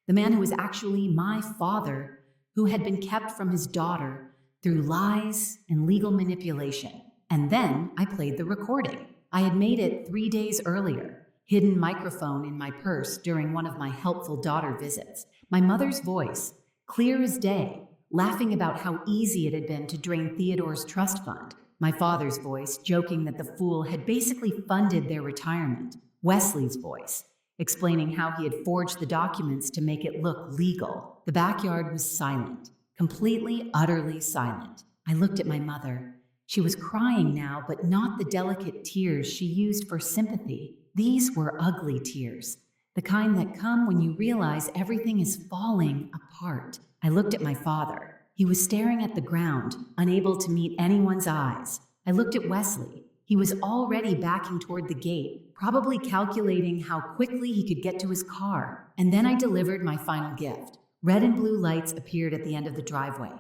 the man who was actually my father, who had been kept from his daughter through lies and legal manipulation. And then I played the recording. I had made it 3 days earlier, hidden microphone in my purse during one of my helpful daughter visits. My mother's voice, clear as day, laughing about how easy it had been to drain Theodore's trust fund. My father's voice, joking that the fool had basically funded their retirement. Wesley's voice, explaining how he had forged the documents to make it look legal. The backyard was silent, completely, utterly silent. I looked at my mother. She was crying now, but not the delicate tears she used for sympathy. These were ugly tears, the kind that come when you realize everything is falling apart. I looked at my father. He was staring at the ground, unable to meet anyone's eyes. I looked at Wesley. He was already backing toward the gate, probably calculating how quickly he could get to his car. And then I delivered my final gift. Red and blue lights appeared at the end of the driveway.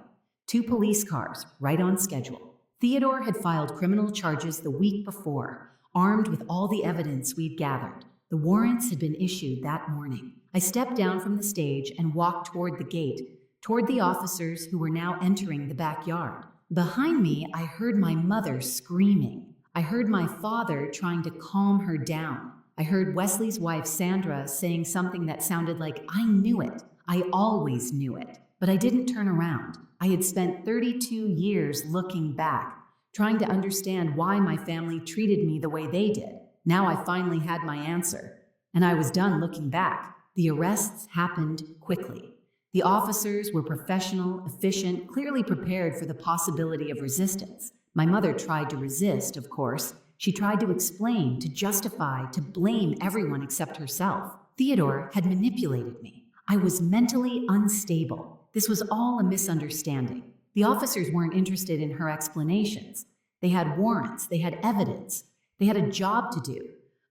2 police cars, right on schedule. Theodore had filed criminal charges the week before, armed with all the evidence we'd gathered. The warrants had been issued that morning. I stepped down from the stage and walked toward the gate, toward the officers who were now entering the backyard. Behind me, I heard my mother screaming. I heard my father trying to calm her down. I heard Wesley's wife, Sandra, saying something that sounded like, "I knew it. I always knew it." But I didn't turn around. I had spent 32 years looking back, trying to understand why my family treated me the way they did. Now I finally had my answer, and I was done looking back. The arrests happened quickly. The officers were professional, efficient, clearly prepared for the possibility of resistance. My mother tried to resist, of course. She tried to explain, to justify, to blame everyone except herself. Theodore had manipulated me. I was mentally unstable. This was all a misunderstanding. The officers weren't interested in her explanations. They had warrants, they had evidence, they had a job to do.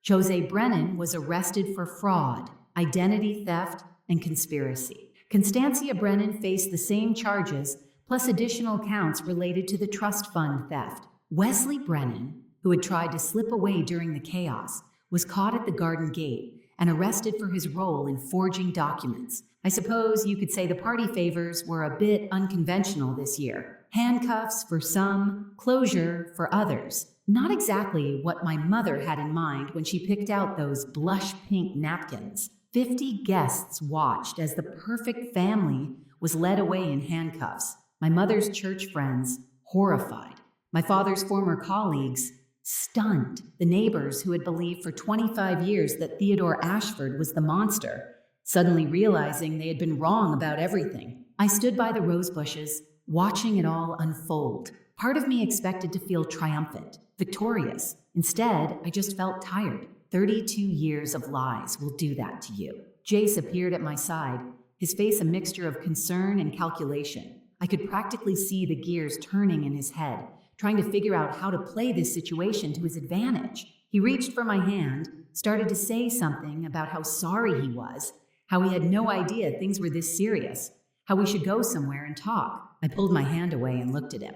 Jose Brennan was arrested for fraud, identity theft, and conspiracy. Constancia Brennan faced the same charges, plus additional counts related to the trust fund theft. Wesley Brennan, who had tried to slip away during the chaos, was caught at the garden gate and arrested for his role in forging documents. I suppose you could say the party favors were a bit unconventional this year. Handcuffs for some, closure for others. Not exactly what my mother had in mind when she picked out those blush pink napkins. 50 guests watched as the perfect family was led away in handcuffs. My mother's church friends, horrified. My father's former colleagues, stunned. The neighbors who had believed for 25 years that Theodore Ashford was the monster, suddenly realizing they had been wrong about everything. I stood by the rose bushes, watching it all unfold. Part of me expected to feel triumphant, victorious. Instead, I just felt tired. 32 years of lies will do that to you. Jace appeared at my side, his face a mixture of concern and calculation. I could practically see the gears turning in his head, trying to figure out how to play this situation to his advantage. He reached for my hand, started to say something about how sorry he was, how he had no idea things were this serious, how we should go somewhere and talk. I pulled my hand away and looked at him.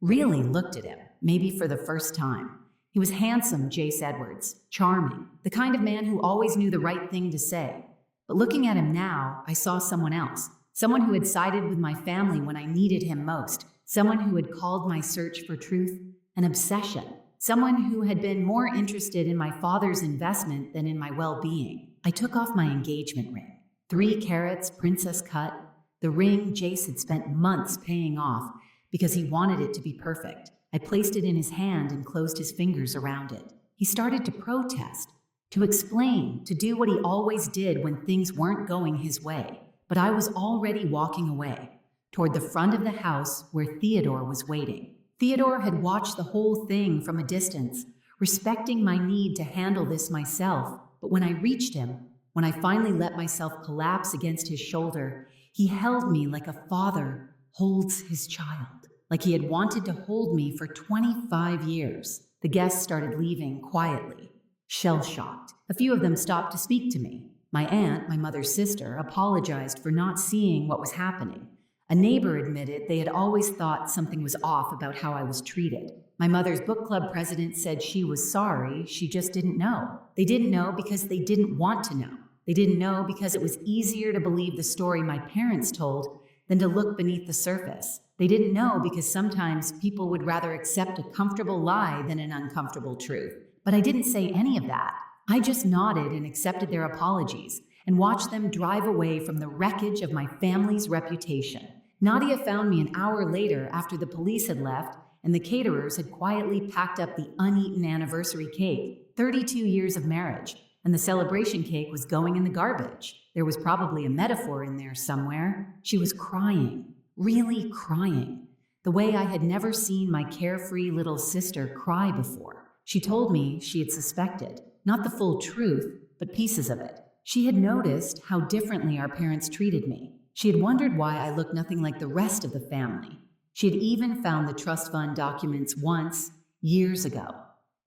Really looked at him, maybe for the first time. He was handsome, Jace Edwards, charming, the kind of man who always knew the right thing to say. But looking at him now, I saw someone else, someone who had sided with my family when I needed him most, someone who had called my search for truth an obsession, someone who had been more interested in my father's investment than in my well-being. I took off my engagement ring. 3 carats, princess cut, the ring Jace had spent months paying off because he wanted it to be perfect. I placed it in his hand and closed his fingers around it. He started to protest, to explain, to do what he always did when things weren't going his way. But I was already walking away, toward the front of the house where Theodore was waiting. Theodore had watched the whole thing from a distance, respecting my need to handle this myself. But when I reached him, when I finally let myself collapse against his shoulder, he held me like a father holds his child, like he had wanted to hold me for 25 years. The guests started leaving quietly, shell-shocked. A few of them stopped to speak to me. My aunt, my mother's sister, apologized for not seeing what was happening. A neighbor admitted they had always thought something was off about how I was treated. My mother's book club president said she was sorry, she just didn't know. They didn't know because they didn't want to know. They didn't know because it was easier to believe the story my parents told than to look beneath the surface. They didn't know because sometimes people would rather accept a comfortable lie than an uncomfortable truth. But I didn't say any of that. I just nodded and accepted their apologies and watched them drive away from the wreckage of my family's reputation. Nadia found me an hour later after the police had left and the caterers had quietly packed up the uneaten anniversary cake, 32 years of marriage, and the celebration cake was going in the garbage. There was probably a metaphor in there somewhere. She was crying, really crying, the way I had never seen my carefree little sister cry before. She told me she had suspected, not the full truth, but pieces of it. She had noticed how differently our parents treated me. She had wondered why I looked nothing like the rest of the family. She had even found the trust fund documents once, years ago.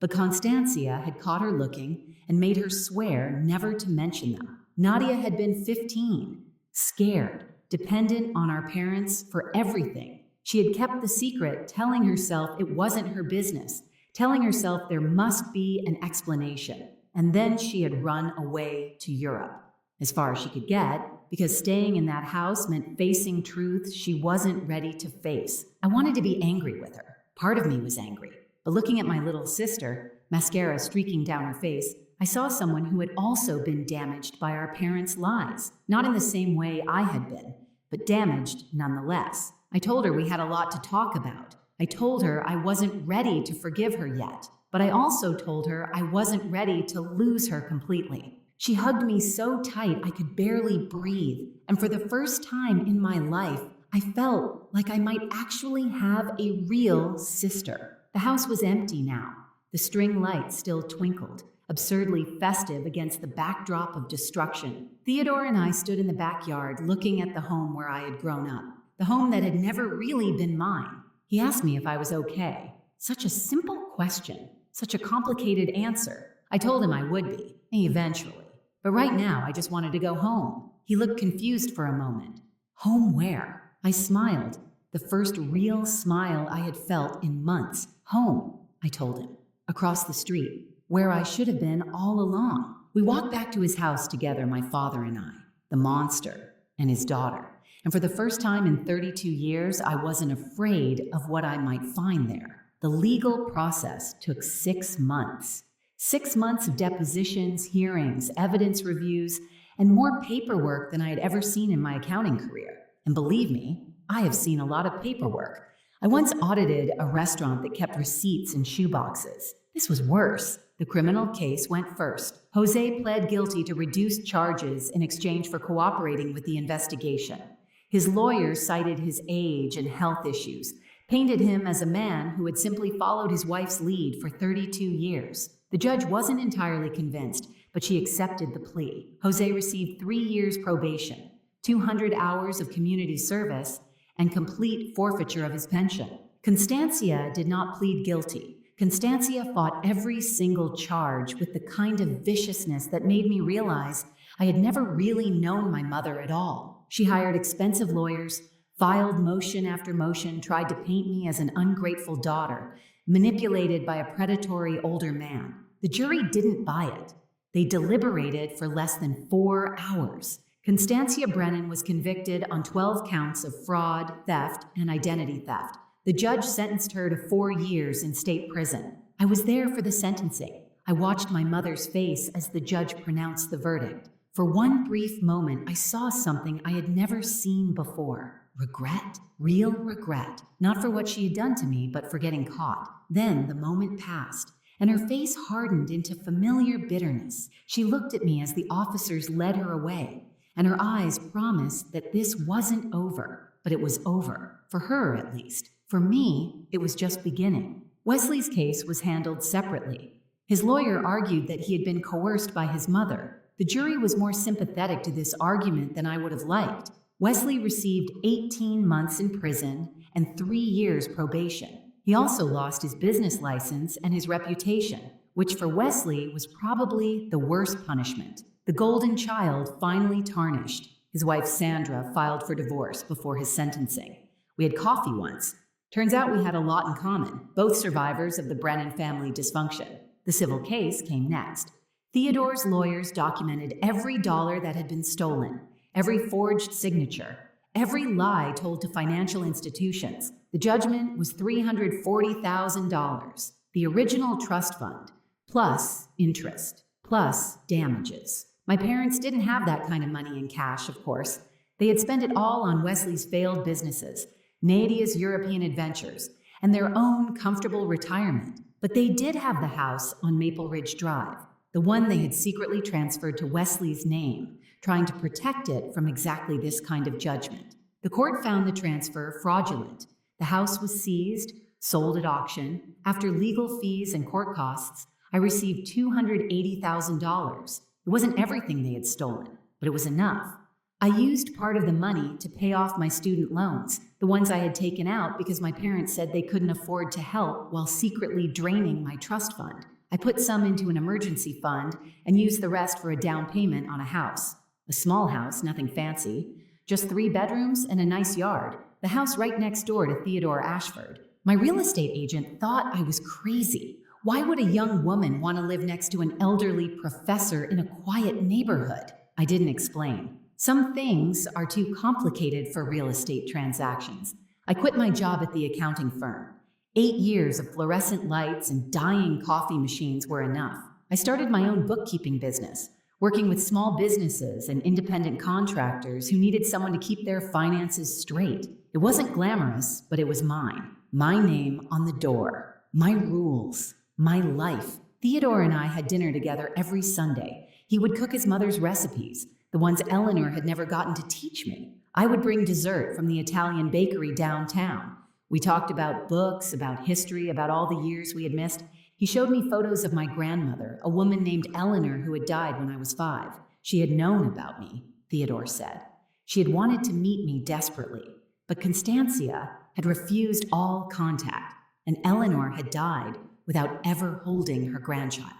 But Constancia had caught her looking and made her swear never to mention them. Nadia had been 15, scared, dependent on our parents for everything. She had kept the secret, telling herself it wasn't her business, telling herself there must be an explanation. And then she had run away to Europe, as far as she could get, because staying in that house meant facing truths she wasn't ready to face. I wanted to be angry with her. Part of me was angry. But looking at my little sister, mascara streaking down her face, I saw someone who had also been damaged by our parents' lies. Not in the same way I had been, but damaged nonetheless. I told her we had a lot to talk about. I told her I wasn't ready to forgive her yet, but I also told her I wasn't ready to lose her completely. She hugged me so tight I could barely breathe, and for the first time in my life, I felt like I might actually have a real sister. The house was empty now. The string lights still twinkled, absurdly festive against the backdrop of destruction. Theodore and I stood in the backyard looking at the home where I had grown up, the home that had never really been mine. He asked me if I was okay. Such a simple question, such a complicated answer. I told him I would be, eventually. But right now, I just wanted to go home. He looked confused for a moment. Home where? I smiled, the first real smile I had felt in months. Home, I told him, across the street, where I should have been all along. We walked back to his house together, my father and I, the monster and his daughter. And for the first time in 32 years, I wasn't afraid of what I might find there. The legal process took 6 months. 6 months of depositions, hearings, evidence reviews, and more paperwork than I had ever seen in my accounting career. And believe me, I have seen a lot of paperwork. I once audited a restaurant that kept receipts in shoeboxes. This was worse. The criminal case went first. Jose pled guilty to reduced charges in exchange for cooperating with the investigation. His lawyers cited his age and health issues, painted him as a man who had simply followed his wife's lead for 32 years. The judge wasn't entirely convinced, but she accepted the plea. Jose received 3 years probation, 200 hours of community service, and complete forfeiture of his pension. Constancia did not plead guilty. Constancia fought every single charge with the kind of viciousness that made me realize I had never really known my mother at all. She hired expensive lawyers, filed motion after motion, tried to paint me as an ungrateful daughter, manipulated by a predatory older man. The jury didn't buy it. They deliberated for less than 4 hours. Constancia Brennan was convicted on 12 counts of fraud, theft, and identity theft. The judge sentenced her to 4 years in state prison. I was there for the sentencing. I watched my mother's face as the judge pronounced the verdict. For one brief moment, I saw something I had never seen before. Regret. Real regret. Not for what she had done to me, but for getting caught. Then the moment passed, and her face hardened into familiar bitterness. She looked at me as the officers led her away, and her eyes promised that this wasn't over. But it was over. For her, at least. For me, it was just beginning. Wesley's case was handled separately. His lawyer argued that he had been coerced by his mother. The jury was more sympathetic to this argument than I would have liked. Wesley received 18 months in prison and 3 years probation. He also lost his business license and his reputation, which for Wesley was probably the worst punishment. The golden child finally tarnished. His wife Sandra filed for divorce before his sentencing. We had coffee once. Turns out we had a lot in common, both survivors of the Brennan family dysfunction. The civil case came next. Theodore's lawyers documented every dollar that had been stolen, every forged signature, every lie told to financial institutions. The judgment was $340,000, the original trust fund, plus interest, plus damages. My parents didn't have that kind of money in cash, of course. They had spent it all on Wesley's failed businesses, Nadia's European adventures, and their own comfortable retirement. But they did have the house on Maple Ridge Drive, the one they had secretly transferred to Wesley's name, trying to protect it from exactly this kind of judgment. The court found the transfer fraudulent. The house was seized, sold at auction. After legal fees and court costs, I received $280,000. It wasn't everything they had stolen, but it was enough. I used part of the money to pay off my student loans, the ones I had taken out because my parents said they couldn't afford to help while secretly draining my trust fund. I put some into an emergency fund and used the rest for a down payment on a house. A small house, nothing fancy. Just 3 bedrooms and a nice yard, the house right next door to Theodore Ashford. My real estate agent thought I was crazy. Why would a young woman want to live next to an elderly professor in a quiet neighborhood? I didn't explain. Some things are too complicated for real estate transactions. I quit my job at the accounting firm. 8 years of fluorescent lights and dying coffee machines were enough. I started my own bookkeeping business, working with small businesses and independent contractors who needed someone to keep their finances straight. It wasn't glamorous, but it was mine. My name on the door. My rules. My life. Theodore and I had dinner together every Sunday. He would cook his mother's recipes, the ones Eleanor had never gotten to teach me. I would bring dessert from the Italian bakery downtown. We talked about books, about history, about all the years we had missed. He showed me photos of my grandmother, a woman named Eleanor who had died when I was 5. She had known about me, Theodore said. She had wanted to meet me desperately, but Constantia had refused all contact, and Eleanor had died without ever holding her grandchild.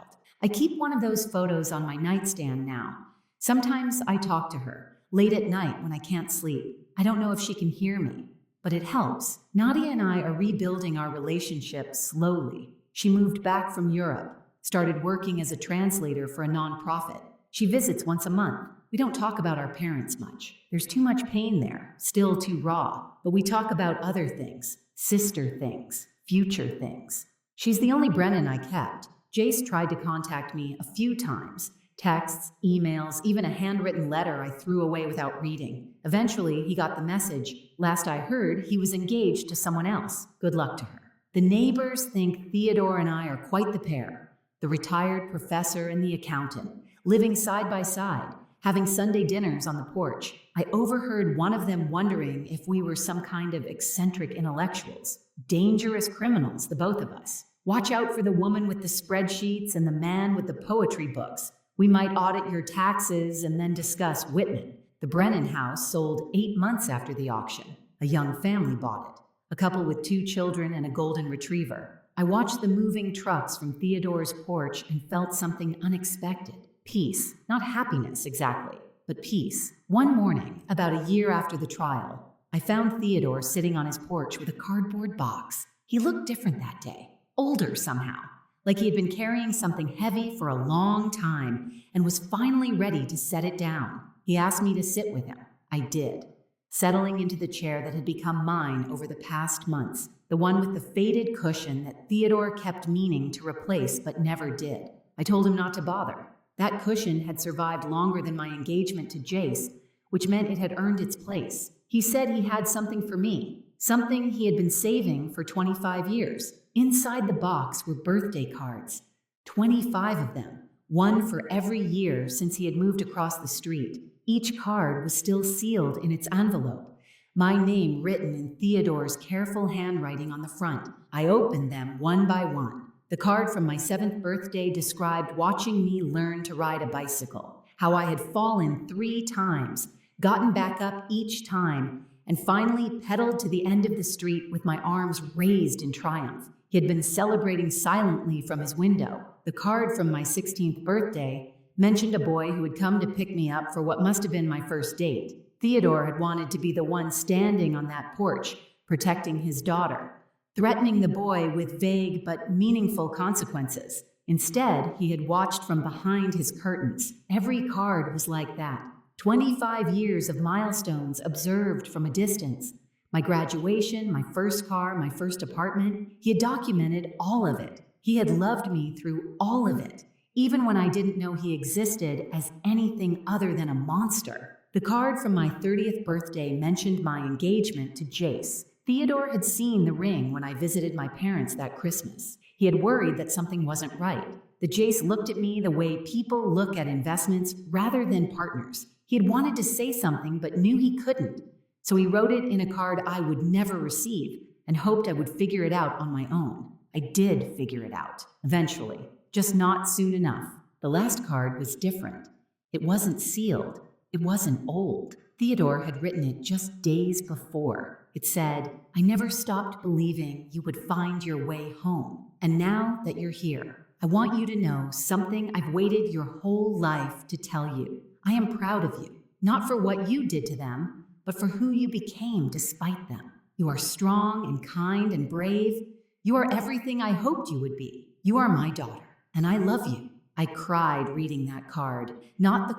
I keep one of those photos on my nightstand now. Sometimes I talk to her, late at night when I can't sleep. I don't know if she can hear me, but it helps. Nadia and I are rebuilding our relationship slowly. She moved back from Europe, started working as a translator for a nonprofit. She visits once a month. We don't talk about our parents much. There's too much pain there, still too raw. But we talk about other things, sister things, future things. She's the only Brennan I kept. Jace tried to contact me a few times. Texts, emails, even a handwritten letter I threw away without reading. Eventually, he got the message. Last I heard, he was engaged to someone else. Good luck to her. The neighbors think Theodore and I are quite the pair. The retired professor and the accountant, living side by side, having Sunday dinners on the porch. I overheard one of them wondering if we were some kind of eccentric intellectuals. Dangerous criminals, the both of us. Watch out for the woman with the spreadsheets and the man with the poetry books. We might audit your taxes and then discuss Whitman. The Brennan house sold 8 months after the auction. A young family bought it. A couple with 2 children and a golden retriever. I watched the moving trucks from Theodore's porch and felt something unexpected. Peace. Not happiness exactly, but peace. One morning, about a year after the trial, I found Theodore sitting on his porch with a cardboard box. He looked different that day. Older somehow. Like he had been carrying something heavy for a long time and was finally ready to set it down. He asked me to sit with him. I did, settling into the chair that had become mine over the past months, the one with the faded cushion that Theodore kept meaning to replace but never did. I told him not to bother. That cushion had survived longer than my engagement to Jace, which meant it had earned its place. He said he had something for me, something he had been saving for 25 years. Inside the box were birthday cards, 25 of them, one for every year since he had moved across the street. Each card was still sealed in its envelope, my name written in Theodore's careful handwriting on the front. I opened them one by one. The card from my 7th birthday described watching me learn to ride a bicycle, how I had fallen 3 times, gotten back up each time, and finally pedaled to the end of the street with my arms raised in triumph. He had been celebrating silently from his window. The card from my 16th birthday mentioned a boy who had come to pick me up for what must have been my first date. Theodore had wanted to be the one standing on that porch, protecting his daughter, threatening the boy with vague but meaningful consequences. Instead, he had watched from behind his curtains. Every card was like that. 25 years of milestones observed from a distance. My graduation, my first car, my first apartment. He had documented all of it. He had loved me through all of it, even when I didn't know he existed as anything other than a monster. The card from my 30th birthday mentioned my engagement to Jace. Theodore had seen the ring when I visited my parents that Christmas. He had worried that something wasn't right. The Jace looked at me the way people look at investments rather than partners. He had wanted to say something but knew he couldn't. So he wrote it in a card I would never receive and hoped I would figure it out on my own. I did figure it out, eventually, just not soon enough. The last card was different. It wasn't sealed. It wasn't old. Theodore had written it just days before. It said, "I never stopped believing you would find your way home. And now that you're here, I want you to know something I've waited your whole life to tell you. I am proud of you, not for what you did to them, but for who you became despite them. You are strong and kind and brave. You are everything I hoped you would be. You are my daughter, and I love you. I cried reading that card, not the